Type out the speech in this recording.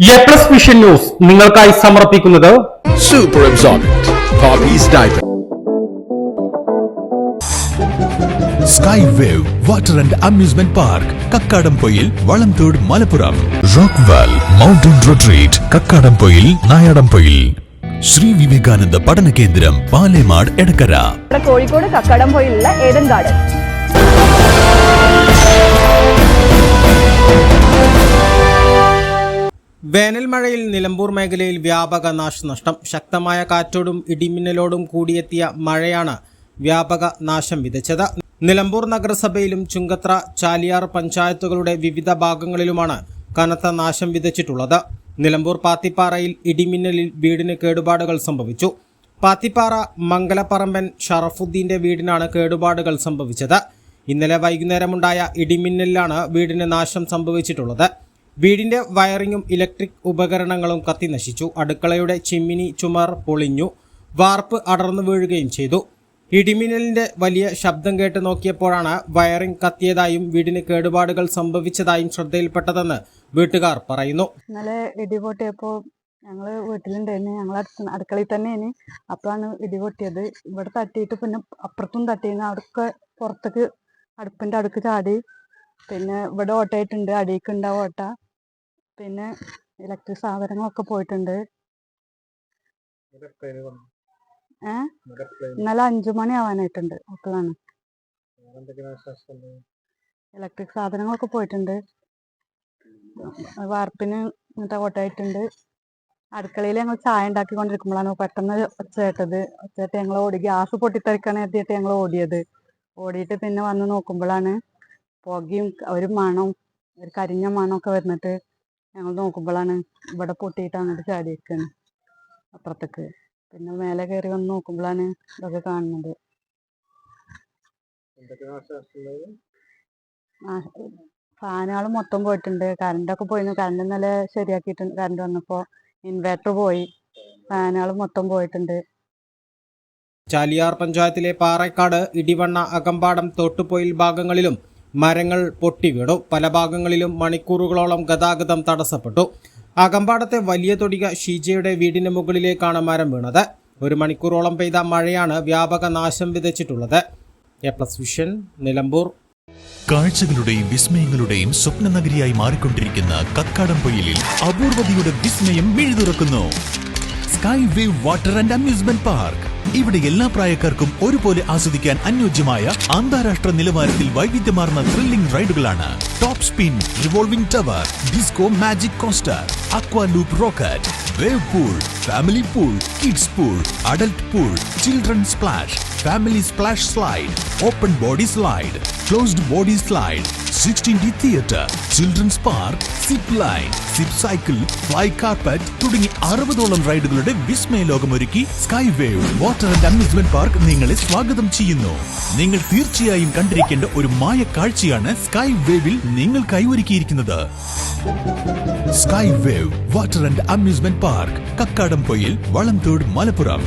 A+ vision news നിങ്ങൾക്കായി സമർപ്പിക്കുന്നത് Super Absorbent Poppy's Diaper. Sky Wave Water and Amusement Park, Kakkadampoil, Valamthood, Malappuram. Rockville Mountain Retreat, Kakkadampoil, Nayadampoil. Sri Vivekananda Padana Kendram, Palemad, Edakara. Kozhikode കക്കാടംപൊയിലുള്ള Eden garden. വേനൽ മഴയിൽ നിലമ്പൂർ മേഖലയിൽ വ്യാപക നാശനഷ്ടം. ശക്തമായ കാറ്റോടും ഇടിമിന്നലോടും കൂടിയെത്തിയ മഴയാണ് വ്യാപക നാശം വിതച്ചത്. നിലമ്പൂർ നഗരസഭയിലും ചുങ്കത്ര, ചാലിയാർ പഞ്ചായത്തുകളുടെ വിവിധ ഭാഗങ്ങളിലുമാണ് കനത്ത നാശം വിതച്ചിട്ടുള്ളത്. നിലമ്പൂർ പാത്തിപ്പാറയിൽ ഇടിമിന്നലിൽ വീടിന് കേടുപാടുകൾ സംഭവിച്ചു. പാത്തിപ്പാറ മംഗലപ്പറമ്പൻ ഷറഫുദ്ദീന്റെ വീടിനാണ് കേടുപാടുകൾ സംഭവിച്ചത്. ഇന്നലെ വൈകുന്നേരമുണ്ടായ ഇടിമിന്നലിലാണ് വീടിന് നാശം സംഭവിച്ചിട്ടുള്ളത്. വീടിന്റെ വയറിങ്ങും ഇലക്ട്രിക് ഉപകരണങ്ങളും കത്തിനശിച്ചു. അടുക്കളയുടെ ചിമ്മിനി ചുമർ പൊളിഞ്ഞു, വാർപ്പ് അടർന്നു വീഴുകയും ചെയ്തു. ഇടിമിന്നലിന്റെ വലിയ ശബ്ദം കേട്ട് നോക്കിയപ്പോഴാണ് വയറിംഗ് കത്തിയതായും വീടിന് കേടുപാടുകൾ സംഭവിച്ചതായും ശ്രദ്ധയിൽപ്പെട്ടതെന്ന് വീട്ടുകാർ പറയുന്നു. ഇന്നലെ ഇടിപൊട്ടിയപ്പോൾ ഞങ്ങൾ വീട്ടിലുണ്ടായിരുന്നു, ഞങ്ങൾ അടുക്കളയിൽ തന്നെയാണ്. അപ്പോഴാണ് ഇടിപൊട്ടിയത്. ഇവിടെ തട്ടിയിട്ട് പിന്നെ അപ്പുറത്തും തട്ടിയിരുന്നു. അവിടൊക്കെ പുറത്തേക്ക് അടുപ്പിന്റെ അടുക്ക് ചാടി. പിന്നെ ഇവിടെ ഓട്ടയായിട്ടുണ്ട്, അടിയിക്കുണ്ടാവും ഓട്ട. പിന്നെ ഇലക്ട്രിക് സാധനങ്ങളൊക്കെ പോയിട്ടുണ്ട്. ഇന്നലെ 5 മണി ആവാനായിട്ടുണ്ട്. അപ്പോഴാണ് ഇലക്ട്രിക് സാധനങ്ങളൊക്കെ പോയിട്ടുണ്ട്. വാർപ്പിന് ഇങ്ങനത്തെ ഓട്ടയായിട്ടുണ്ട്. അടുക്കളയിൽ ഞങ്ങൾ ചായ ഉണ്ടാക്കിക്കൊണ്ടിരിക്കുമ്പോഴാണ് പെട്ടെന്ന് ഒച്ചയായിട്ടത്. ഒച്ചയായിട്ട് ഞങ്ങൾ ഓടി. ഗ്യാസ് പൊട്ടിത്തെറിക്കാൻ എത്തിയിട്ട് ഞങ്ങൾ ഓടിയിട്ട് പിന്നെ വന്ന് നോക്കുമ്പോഴാണ് പുകയും ഒരു മണവും, ഒരു കരിഞ്ഞ മണമൊക്കെ വരുന്നിട്ട് ഞങ്ങൾ നോക്കുമ്പോഴാണ് ഇവിടെ പൊട്ടിയിട്ട് അങ്ങോട്ട് ചാടിയിരിക്കുകയാണ് അപ്പുറത്തേക്ക്. പിന്നെ മേലെ കയറി വന്ന് നോക്കുമ്പോഴാണ് ഇതൊക്കെ കാണുന്നത്. ഫാനുകൾ മൊത്തം പോയിട്ടുണ്ട്. കറണ്ടൊക്കെ പോയിരുന്നു. കറണ്ട് ഇന്നലെ ശരിയാക്കിയിട്ടുണ്ട്. കറണ്ട് വന്നപ്പോൾ ഇൻവേർട്ടർ പോയി. ഫാനുകൾ മൊത്തം പോയിട്ടുണ്ട്. ചാലിയാർ പഞ്ചായത്തിലെ പാറക്കാട്, ഇടിവണ്ണ, അകമ്പാടം, തോട്ടുപൊയിൽ ഭാഗങ്ങളിലും മരങ്ങൾ പൊട്ടിവീണു. പല ഭാഗങ്ങളിലും മണിക്കൂറുകളോളം ഗതാഗതം തടസ്സപ്പെട്ടു. അകമ്പാടത്തെ വലിയ തൊടിക ഷീജയുടെ വീടിന് മുകളിലേക്കാണ് മരം വീണത്. 1 മണിക്കൂറോളം പെയ്ത മഴയാണ് വ്യാപക നാശം വിതച്ചിട്ടുള്ളത്. A+ vision, Nilambur. കാഴ്ചകളുടെയും വിസ്മയങ്ങളുടെയും സ്വപ്ന നഗരിയായി മാറിക്കൊണ്ടിരിക്കുന്ന കക്കാടംപൊയിലിൽ അപൂർവതയുടെ വിസ്മയം മിഴിതുറക്കുന്നു. Sky wave water and amusement park. ഇവിടെ എല്ലാ പ്രായക്കാർക്കും ഒരുപോലെ ആസ്വദിക്കാൻ അനുയോജ്യമായ അന്താരാഷ്ട്ര നിലവാരത്തിൽ വൈവിധ്യമാർന്ന ത്രില്ലിംഗ് റൈഡുകളാണ്. Top spin, revolving tower, disco magic coaster, aqua loop rocket, wave pool, family pool, kids pool, adult pool, children splash, family splash slide, open body slide, closed body slide, 16D theatre, children's park, zip line, zip cycle, fly carpet തുടങ്ങി 60ഓളം റൈഡുകളുടെ വിസ്മയ ലോകമൊരുക്കി sky wave water and amusement park നിങ്ങളെ സ്വാഗതം ചെയ്യുന്നു. നിങ്ങൾ തീർച്ചയായും കണ്ടിരിക്കേണ്ട ഒരു മായ കാഴ്ചയാണ് സ്കൈ വേവിൽ നിങ്ങൾക്കായി ഒരുക്കിയിരിക്കുന്നത്. Sky wave water and amusement park, Kakkadampoyil, Valamthode, Malappuram.